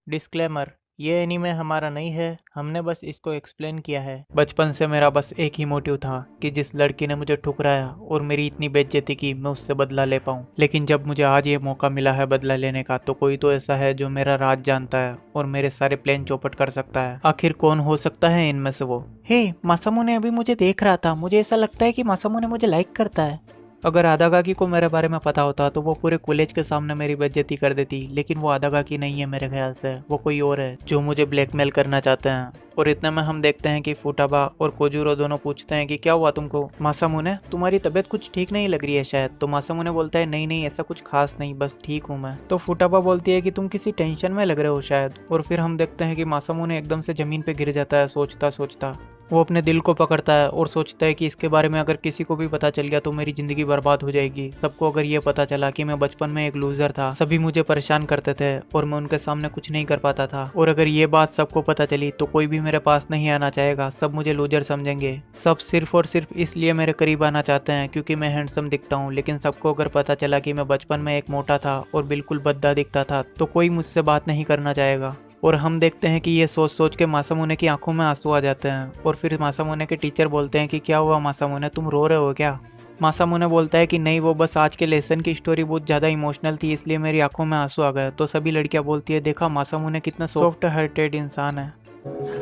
Disclaimer, ये anime हमारा नहीं है, हमने बस इसको एक्सप्लेन किया है। बचपन से मेरा बस एक ही मोटिव था कि जिस लड़की ने मुझे ठुकराया और मेरी इतनी बेइज्जती की, मैं उससे बदला ले पाऊँ। लेकिन जब मुझे आज ये मौका मिला है बदला लेने का, तो कोई तो ऐसा है जो मेरा राज जानता है और मेरे सारे प्लान चौपट कर सकता है। आखिर कौन हो सकता है इनमें से वो? हे, मासामू ने अभी मुझे देख रहा था। मुझे ऐसा लगता है कि मासामू ने मुझे लाइक करता है। अगर आदागाकी को मेरे बारे में पता होता तो वो पूरे कॉलेज के सामने मेरी बेइज्जती कर देती, लेकिन वो आदागाकी नहीं है मेरे ख्याल से। वो कोई और है जो मुझे ब्लैकमेल करना चाहते हैं। और इतने में हम देखते हैं कि फुटाबा और कोजूरो दोनों पूछते हैं कि क्या हुआ तुमको? मासामुने, तुम्हारी तबीयत कुछ ठीक नहीं लग रही है शायद। तो मासामुने बोलता है नहीं नहीं, ऐसा कुछ खास नहीं, बस ठीक हूँ मैं। तो फुटाबा बोलती है कि तुम किसी टेंशन में लग रहे हो शायद। और फिर हम देखते हैं कि मासामुने एकदम से जमीन पे गिर जाता है सोचता सोचता। वो अपने दिल को पकड़ता है और सोचता है कि इसके बारे में अगर किसी को भी पता चल गया तो मेरी जिंदगी बर्बाद हो जाएगी। सबको अगर ये पता चला कि मैं बचपन में एक लूजर था, सभी मुझे परेशान करते थे और मैं उनके सामने कुछ नहीं कर पाता था, और अगर ये बात सबको पता चली तो कोई भी मेरे पास नहीं आना चाहेगा, सब मुझे लूजर समझेंगे। सब सिर्फ और सिर्फ इसलिए मेरे करीब आना चाहते हैं क्योंकि मैं हैंडसम दिखता हूँ। लेकिन सबको अगर पता चला कि मैं बचपन में एक मोटा था और बिल्कुल भद्दा दिखता था तो कोई मुझसे बात नहीं करना चाहेगा। और हम देखते हैं कि ये सोच सोच के मासामुने की आंखों में आंसू आ जाते हैं। और फिर मासामुने के टीचर बोलते हैं कि क्या हुआ मासामुने, तुम रो रहे हो क्या? मासामुने बोलता है कि नहीं, वो बस आज के लेसन की स्टोरी बहुत ज़्यादा इमोशनल थी इसलिए मेरी आंखों में आंसू आ गए। तो सभी लड़कियां बोलती है देखा मासामुने कितना सॉफ्ट हार्टेड इंसान है।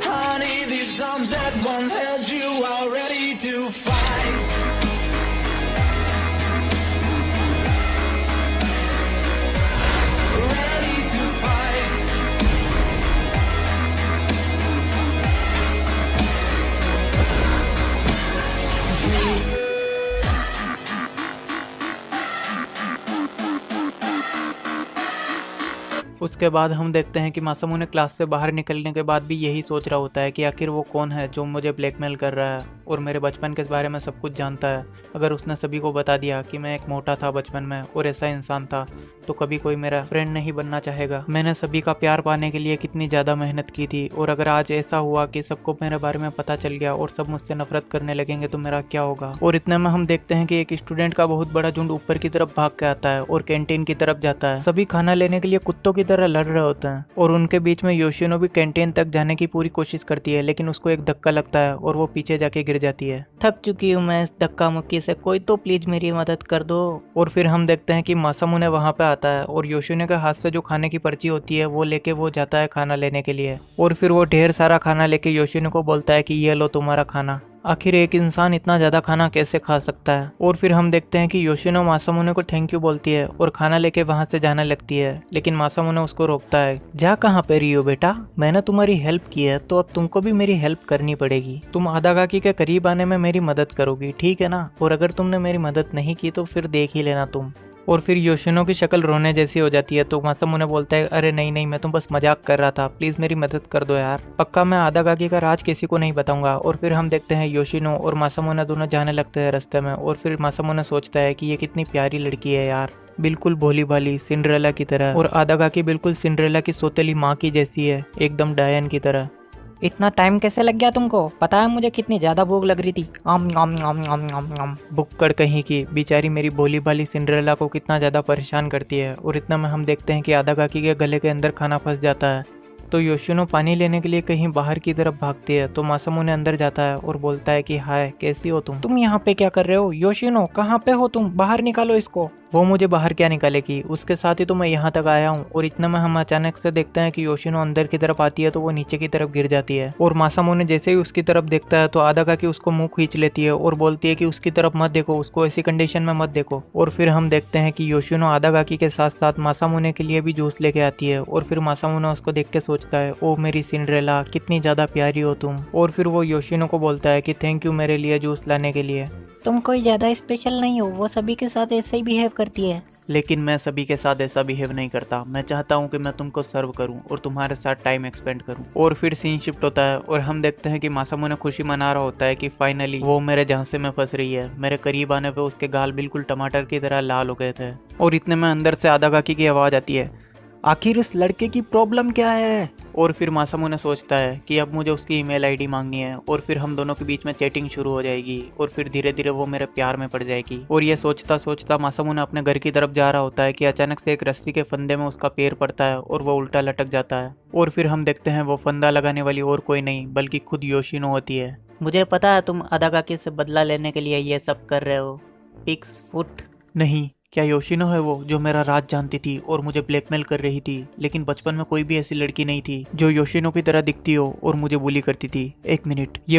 Honey, these arms that once held you are ready to fight. Ready to fight. उसके बाद हम देखते हैं कि मासामुने क्लास से बाहर निकलने के बाद भी यही सोच रहा होता है कि आखिर वो कौन है जो मुझे ब्लैकमेल कर रहा है और मेरे बचपन के बारे में सब कुछ जानता है। अगर उसने सभी को बता दिया कि मैं एक मोटा था बचपन में और ऐसा इंसान था तो कभी कोई मेरा फ्रेंड नहीं बनना चाहेगा। मैंने सभी का प्यार पाने के लिए कितनी ज़्यादा मेहनत की थी, और अगर आज ऐसा हुआ कि सबको मेरे बारे में पता चल गया और सब मुझसे नफरत करने लगेंगे तो मेरा क्या होगा। और इतने में हम देखते हैं कि एक स्टूडेंट का बहुत बड़ा झुंड ऊपर की तरफ भाग के आता है और कैंटीन की तरफ जाता है। सभी खाना लेने के लिए कुत्तों की तरह लड़ रहे होते हैं और उनके बीच में योशिनो भी कैंटीन तक जाने की पूरी कोशिश करती है, लेकिन उसको एक धक्का लगता है और वो पीछे जाके गिर जाती है। थक चुकी हूँ मैं इस धक्का मुक्की से, कोई तो प्लीज मेरी मदद कर दो। और फिर हम देखते हैं कि मासामुने वहाँ पे आता है और योशिनो के हाथ से जो खाने की पर्ची होती है वो लेके वो जाता है खाना लेने के लिए। और फिर वो ढेर सारा खाना लेके योशिनो को बोलता है कि ये लो तुम्हारा खाना। आखिर एक इंसान इतना ज़्यादा खाना कैसे खा सकता है। और फिर हम देखते हैं कि योशिनो मासामुने को थैंक यू बोलती है और खाना लेके वहाँ से जाने लगती है, लेकिन मासामुने उसको रोकता है। जा कहाँ पे रही हो बेटा, मैंने तुम्हारी हेल्प की है तो अब तुमको भी मेरी हेल्प करनी पड़ेगी। तुम आदागाकी के करीब आने में मेरी मदद करोगी, ठीक है ना? और अगर तुमने मेरी मदद नहीं की तो फिर देख ही लेना तुम। और फिर योशिनो की शक्ल रोने जैसी हो जाती है तो मासामुने बोलता है अरे नहीं नहीं, मैं तो बस मजाक कर रहा था, प्लीज़ मेरी मदद कर दो यार, पक्का मैं आदागाकी का राज किसी को नहीं बताऊंगा। और फिर हम देखते हैं योशिनो और मासामुने दोनों जाने लगते हैं रास्ते में। और फिर मासामुने सोचता है कि ये कितनी प्यारी लड़की है यार, बिल्कुल भोली भाली सिंड्रेला की तरह, और आदागाकी बिल्कुल सिंड्रेला की सौतेली माँ की जैसी है, एकदम डायन की तरह। इतना टाइम कैसे लग गया तुमको? पता है मुझे कितनी ज्यादा भूख लग रही थी। आम आम आम आम आम आम। बुक्कड़ कहीं की बेचारी मेरी भोली भाली सिंड्रेला को कितना ज़्यादा परेशान करती है। और इतना में हम देखते हैं कि आदागाकी के गले के अंदर खाना फंस जाता है। तो योशिनो पानी लेने के लिए कहीं बाहर की तरफ भागती है तो मासामुने अंदर जाता है और बोलता है कि हाय कैसी हो तुम यहाँ पे क्या कर रहे हो? योशिनो कहाँ पे हो तुम? बाहर निकालो इसको। वो मुझे बाहर क्या निकालेगी, उसके साथ ही तो मैं यहाँ तक आया हूँ। और इतना में हम अचानक से देखते हैं कि योशिनो अंदर की तरफ आती है तो वो नीचे की तरफ गिर जाती है। और मासामुने जैसे ही उसकी तरफ देखता है तो आदागाकी उसको मुंह खींच लेती है और बोलती है कि उसकी तरफ मत देखो, उसको ऐसी कंडीशन में मत देखो। और फिर हम देखते हैं कि योशिनो आदागाकी के साथ साथ मासामुने के लिए भी जूस लेके आती है। और फिर मासामुने उसको देख के सोचता है ओ मेरी सिंड्रेला कितनी ज्यादा प्यारी हो तुम। और फिर वो योशिनो को बोलता है कि थैंक यू मेरे लिए जूस लाने के लिए। तुम कोई ज्यादा स्पेशल नहीं हो, वो सभी के साथ ऐसे ही बिहेव करती है। लेकिन मैं सभी के साथ ऐसा बिहेव नहीं करता, मैं चाहता हूँ कि मैं तुमको सर्व करूँ और तुम्हारे साथ टाइम एक्सपेंड करूँ। और फिर सीन शिफ्ट होता है और हम देखते हैं कि मासामुने खुशी मना रहा होता है कि फाइनली वो मेरे झांसे में फंस रही है। मेरे करीब आने पे उसके गाल बिल्कुल टमाटर की तरह लाल हो गए थे। और इतने में अंदर से आदागाकी की आवाज़ आती है, आखिर इस लड़के की प्रॉब्लम क्या है? और फिर मासामुने सोचता है कि अब मुझे उसकी ईमेल आईडी मांगनी है और फिर हम दोनों के बीच में चैटिंग शुरू हो जाएगी और फिर धीरे धीरे वो मेरे प्यार में पड़ जाएगी। और ये सोचता सोचता मासामुने अपने घर की तरफ जा रहा होता है कि अचानक से एक रस्सी के फंदे में उसका पैर पड़ता है और वो उल्टा लटक जाता है। और फिर हम देखते हैं वो फंदा लगाने वाली और कोई नहीं बल्कि खुद योशिनो होती है। मुझे पता है तुम अदाकाकी से बदला लेने के लिए ये सब कर रहे हो, पिक्स फुट। नहीं, क्या योशिनो है वो जो मेरा राज जानती थी और मुझे ब्लैकमेल कर रही थी? लेकिन बचपन में कोई भी ऐसी लड़की नहीं थी जो योशिनो की तरह दिखती हो और मुझे बुली करती थी। एक मिनट, ये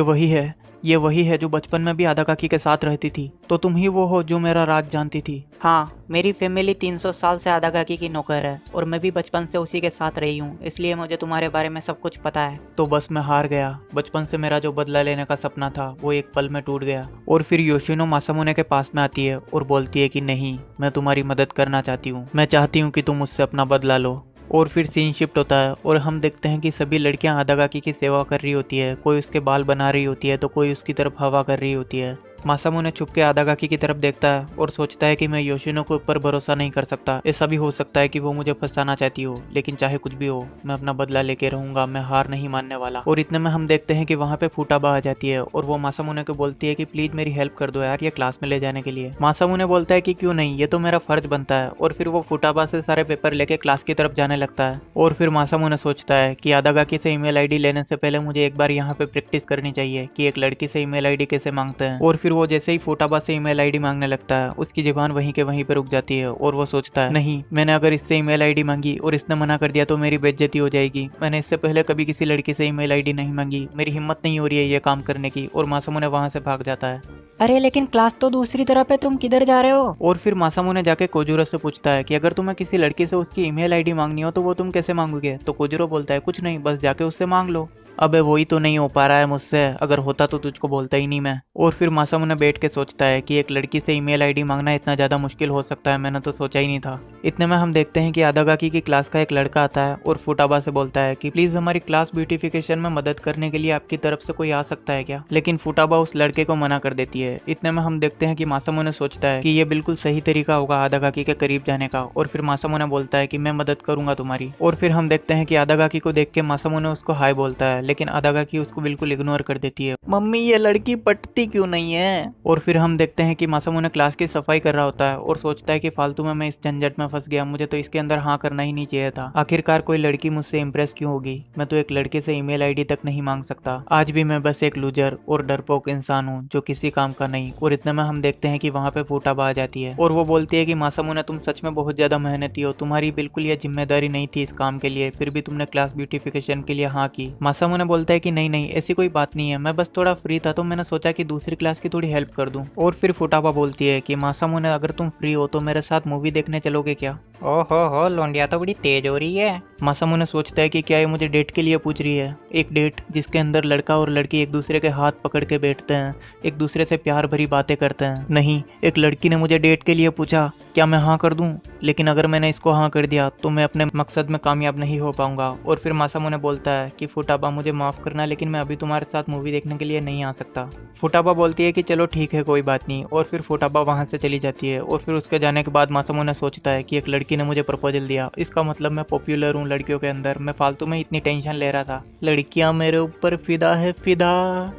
वही है जो बचपन में भी अदाकाकी के साथ रहती थी। तो तुम ही वो हो जो मेरा राज जानती थी? हाँ, मेरी फैमिली 300 साल से अदाकाकी की नौकर है और मैं भी बचपन से उसी के साथ रही हूँ, इसलिए मुझे तुम्हारे बारे में सब कुछ पता है। तो बस मैं हार गया। बचपन से मेरा जो बदला लेने का सपना था वो एक पल में टूट गया। और फिर योशिनो मासामुने के पास में आती है और बोलती है कि नहीं, मैं तुम्हारी मदद करना चाहती हूँ। मैं चाहती हूँ कि तुम मुझसे अपना बदला लो। और फिर सीन शिफ्ट होता है और हम देखते हैं कि सभी लड़कियां अदाकाकी की सेवा कर रही होती है। कोई उसके बाल बना रही होती है तो कोई उसकी तरफ हवा कर रही होती है। मासामुने छुप के अदाकाकी की तरफ देखता है और सोचता है कि मैं योशिनो के ऊपर भरोसा नहीं कर सकता। ऐसा भी हो सकता है कि वो मुझे फंसाना चाहती हो, लेकिन चाहे कुछ भी हो मैं अपना बदला लेके रहूंगा। मैं हार नहीं मानने वाला। और इतने में हम देखते हैं कि वहाँ पे फुटाबा आ जाती है और वो मासामुने को बोलती है कि प्लीज मेरी हेल्प कर दो यार, ये क्लास में ले जाने के लिए। मासामुने बोलता है कि क्यों नहीं, ये तो मेरा फर्ज बनता है। और फिर वो फुटाबा से सारे पेपर लेके क्लास की तरफ जाने लगता है। और फिर मासामुने सोचता है कि अदाकाकी से ईमेल आईडी लेने से पहले मुझे एक बार यहाँ पे प्रैक्टिस करनी चाहिए कि एक लड़की से ईमेल आईडी कैसे मांगते हैं। और फिर वो जैसे ही फुटाबा से ईमेल आईडी मांगने लगता है उसकी जुबान वहीं के वहीं पे रुक जाती है और वो सोचता है नहीं, मैंने अगर इससे ईमेल आईडी मांगी और इसने मना कर दिया तो मेरी बेइज्जती हो जाएगी। मैंने इससे पहले कभी किसी लड़की से ईमेल आईडी नहीं मांगी, मेरी हिम्मत नहीं हो रही है ये काम करने की। और मासामुने वहां से भाग जाता है। अरे लेकिन क्लास तो दूसरी तरफ है, तुम किधर जा रहे हो? और फिर मासामुने जाके कोजुरो से पूछता है कि अगर तुम्हें किसी लड़की से उसकी ईमेल आईडी मांगनी हो तो वो तुम कैसे मांगोगे? तो कोजुरो बोलता है कुछ नहीं, बस जाके उससे मांग लो। अबे वही तो नहीं हो पा रहा है मुझसे, अगर होता तो तुझको बोलता ही नहीं मैं। और फिर मासामुने बैठ के सोचता है कि एक लड़की से ईमेल आईडी मांगना इतना ज्यादा मुश्किल हो सकता है, मैंने तो सोचा ही नहीं था। इतने में हम देखते हैं कि अदाकाकी की क्लास का एक लड़का आता है और फुटाबा से बोलता है कि प्लीज हमारी क्लास ब्यूटिफिकेशन में मदद करने के लिए आपकी तरफ से कोई आ सकता है क्या? लेकिन फुटाबा उस लड़के को मना कर देती है। इतने में हम देखते हैं कि मासामुने सोचता है कि ये बिल्कुल सही तरीका होगा अदाकाकी के करीब जाने का। और फिर मासामुने बोलता है कि मैं मदद करूंगा तुम्हारी। और फिर हम देखते हैं कि अदाकाकी को देख के मासामुने उसको हाय बोलता है, लेकिन अदाकाकी उसको बिल्कुल इग्नोर कर देती है। मम्मी ये लड़की पटती क्यों नहीं है? और फिर हम देखते हैं कि मासामुने क्लास की सफाई कर रहा होता है और सोचता है कि फालतू में मैं इस झंझट में फंस गया, मुझे तो इसके अंदर हाँ करना ही नहीं चाहिए था। आखिरकार कोई लड़की मुझसे इम्प्रेस क्यों होगी? मैं तो एक लड़के से ईमेल आईडी तक नहीं मांग सकता। आज भी मैं बस एक लूजर और डरपोक इंसान हूँ जो किसी काम का नहीं। और इतने में हम देखते हैं कि वहाँ पे फुटाबा आ जाती है और वो बोलती है कि मासामुने तुम सच में बहुत ज्यादा मेहनती हो, तुम्हारी बिल्कुल ये जिम्मेदारी नहीं थी इस काम के लिए, फिर भी तुमने क्लास ब्यूटिफिकेशन के लिए हाँ की। मासामुने बोलता है कि नहीं नहीं ऐसी कोई बात नहीं है, मैं बस थोड़ा फ्री था तो मैंने सोचा कि दूसरी क्लास की थोड़ी हेल्प कर दूं। और फिर फुटाबा बोलती है कि मासामुने अगर तुम फ्री हो तो मेरे साथ मूवी देखने चलोगे क्या? ओहो हो, लोंडिया तो बड़ी तेज हो रही है। मासामुने सोचता है कि क्या ये मुझे डेट के लिए पूछ रही है? एक डेट जिसके अंदर लड़का और लड़की एक दूसरे के हाथ पकड़ के बैठते हैं, एक दूसरे से प्यार भरी बातें करते हैं। नहीं, एक लड़की ने मुझे डेट के लिए पूछा, क्या मैं हाँ कर दूं? लेकिन अगर मैंने इसको हाँ कर दिया तो मैं अपने मकसद में कामयाब नहीं हो पाऊंगा। और फिर मासामुने बोलता है कि फुटाबा मुझे माफ करना, लेकिन मैं अभी तुम्हारे साथ मूवी देखने के लिए नहीं आ सकता। फुटाबा बोलती है कि चलो ठीक है कोई बात नहीं। और फिर फुटाबा वहां से चली जाती है। और फिर उसके जाने के बाद मासामुने सोचता है कि एक लड़की ने मुझे प्रपोजल दिया, इसका मतलब मैं पॉपुलर हूँ लड़कियों के अंदर। मैं फालतू में इतनी टेंशन ले रहा था, लड़कियां मेरे ऊपर फिदा है फिदा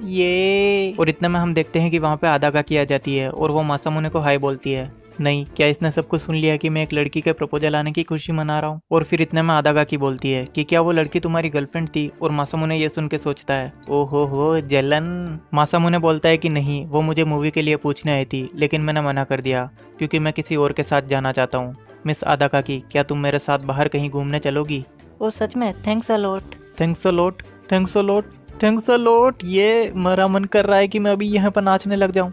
ये। और इतने में हम देखते हैं कि वहाँ पे अदाकाकी आ जाती है और वो मासामुने को हाय बोलती है। नहीं, क्या इसने सब कुछ सुन लिया कि मैं एक लड़की के प्रपोजल आने की खुशी मना रहा हूँ? और फिर इतने में अदाकाकी बोलती है कि क्या वो लड़की तुम्हारी गर्लफ्रेंड थी? और मासामुने ये सुन के सोचता है ओहो हो जलन। मासामुने बोलता है कि नहीं, वो मुझे मूवी के लिए पूछने आई थी, लेकिन मैंने मना कर दिया क्योंकि मैं किसी और के साथ जाना चाहता हूँ। मिस अदाकाकी, क्या तुम मेरे साथ बाहर कहीं घूमने चलोगी? ओ सच में, thanks a lot. Thanks a lot, thanks a lot, thanks a lot. ये मेरा मन कर रहा है कि मैं अभी यहाँ पर नाचने लग जाऊँ।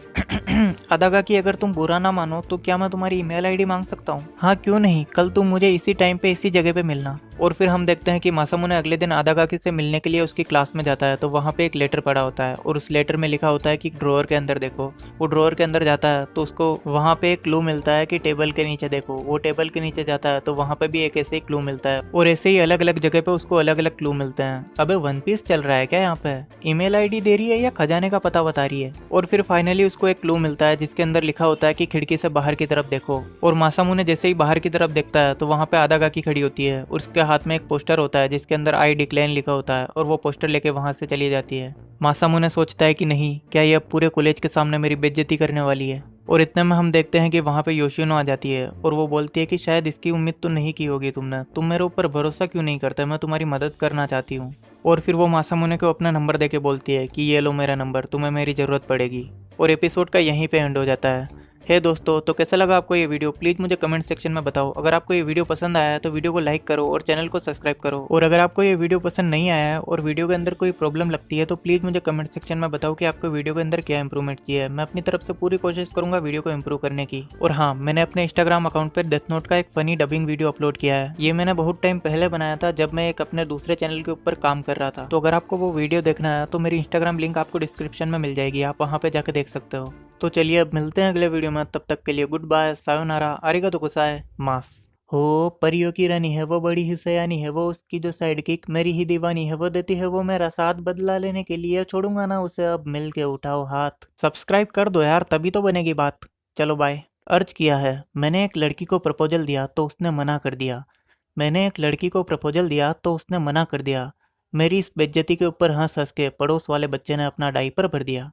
अदाकाकी, अगर तुम बुरा ना मानो तो क्या मैं तुम्हारी ईमेल आईडी मांग सकता हूँ? हाँ क्यों नहीं, कल तुम मुझे इसी टाइम पे इसी जगह पे मिलना। और फिर हम देखते हैं कि मासामुने अगले दिन अदाकाकी से मिलने के लिए उसकी क्लास में जाता है तो वहाँ पे एक लेटर पड़ा होता है और उस लेटर में लिखा होता है कि ड्रॉअर के अंदर देखो। वो ड्रॉअर के अंदर जाता है तो उसको वहाँ पे एक क्लू मिलता है कि टेबल के नीचे देखो। वो टेबल के नीचे जाता है तो वहाँ पे भी एक ऐसे ही क्लू मिलता है और ऐसे ही अलग अलग जगह पे उसको अलग अलग क्लू मिलते हैं। अबे वन पीस चल रहा है क्या यहाँ यहाँ पे? ईमेल आईडी दे रही है या खजाने का पता बता रही है? और फिर फाइनली उसको एक क्लू मिलता है जिसके अंदर लिखा होता है कि खिड़की से बाहर की तरफ देखो। और मासामुने जैसे ही बाहर की तरफ देखता है तो वहाँ पे आदागाकी खड़ी होती है और उसके हाथ में एक पोस्टर होता है जिसके अंदर आई डिक्लाइन लिखा होता है और वो पोस्टर लेके वहाँ से चली जाती है। मासामुने सोचता है कि नहीं, क्या ये अब पूरे कॉलेज के सामने मेरी बेइज्जती करने वाली है। और इतने में हम देखते हैं कि वहाँ पे योशिनो आ जाती है और वो बोलती है कि शायद इसकी उम्मीद तो नहीं की होगी तुमने, तुम मेरे ऊपर भरोसा क्यों नहीं करते, मैं तुम्हारी मदद करना चाहती हूँ। और फिर वो मासामुने को अपना नंबर देके बोलती है कि ये लो मेरा नंबर, तुम्हें मेरी ज़रूरत पड़ेगी। और एपिसोड का यहीं पे एंड हो जाता है। हे दोस्तों, तो कैसा लगा आपको ये वीडियो? प्लीज़ मुझे कमेंट सेक्शन में बताओ। अगर आपको ये वीडियो पसंद आया है तो वीडियो को लाइक करो और चैनल को सब्सक्राइब करो। और अगर आपको ये वीडियो पसंद नहीं आया है और वीडियो के अंदर कोई प्रॉब्लम लगती है तो प्लीज़ मुझे कमेंट सेक्शन में बताओ कि आपको वीडियो के अंदर क्या इंप्रूवमेंट चाहिए। मैं अपनी तरफ से पूरी कोशिश करूंगा वीडियो को इम्प्रूव करने की। और हाँ, मैंने अपने इंस्टाग्राम अकाउंट पर डेथ नोट का एक फनी डबिंग वीडियो अपलोड किया है। ये मैंने बहुत टाइम पहले बनाया था जब मैं एक अपने दूसरे चैनल के ऊपर काम कर रहा था। तो अगर आपको वो वीडियो देखना है तो मेरी इंस्टाग्राम लिंक आपको डिस्क्रिप्शन में मिल जाएगी, आप वहाँ पे जाके देख सकते हो। तो चलिए अब मिलते हैं अगले वीडियो में, तब तक के लिए गुड बाय, सायोनारा, आरिगातो गोजाइमास, मास। हो परियों की रानी है वो, बड़ी ही सयानी है वो, उसकी जो साइड किक मेरी ही दीवानी है वो, देती है वो मेरा साथ बदला लेने के लिए, छोड़ूंगा ना उसे अब, मिल के उठाओ हाथ। सब्सक्राइब कर दो यार, तभी तो बनेगी बात। चलो बाय। अर्ज किया है, मैंने एक लड़की को प्रपोजल दिया तो उसने मना कर दिया। मैंने एक लड़की को प्रपोजल दिया तो उसने मना कर दिया। मेरी इस बेइज्जती के ऊपर हंस हंस के पड़ोस वाले बच्चे ने अपना डायपर भर दिया।